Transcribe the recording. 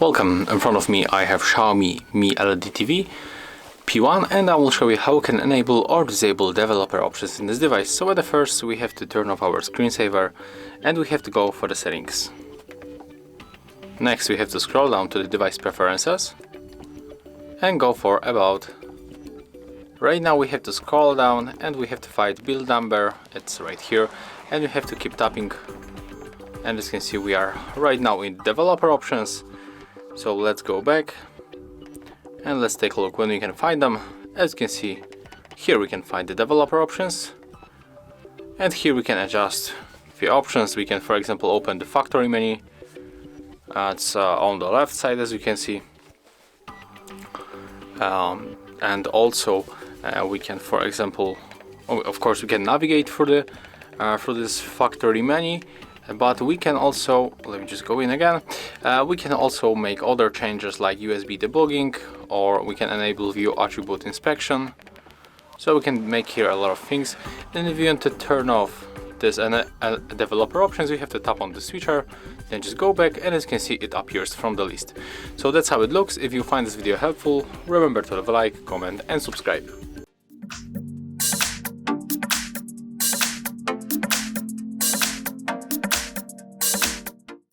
Welcome, in front of me I have Xiaomi Mi LED TV P1 and I will show you how we can enable or disable developer options in this device. So at the first we have to turn off our screensaver and we have to go for the settings. Next we have to scroll down to the device preferences and go for about. Right now we have to scroll down and we have to find build number, it's right here, and you have to keep tapping. And as you can see we are right now in developer options. So let's go back and let's take a look when we can find them. As you can see, here we can find the developer options and here we can adjust the options. We can, for example, open the factory menu. It's on the left side, as you can see, and also we can, for example, of course we can navigate through this factory menu. But we can also, let me just go in again, we can also make other changes like USB debugging, or we can enable view attribute inspection. So we can make here a lot of things. Then if you want to turn off this developer options, you have to tap on the switcher, then just go back, and as you can see it appears from the list. So that's how it looks. If you find this video helpful, remember to leave a like, comment and subscribe.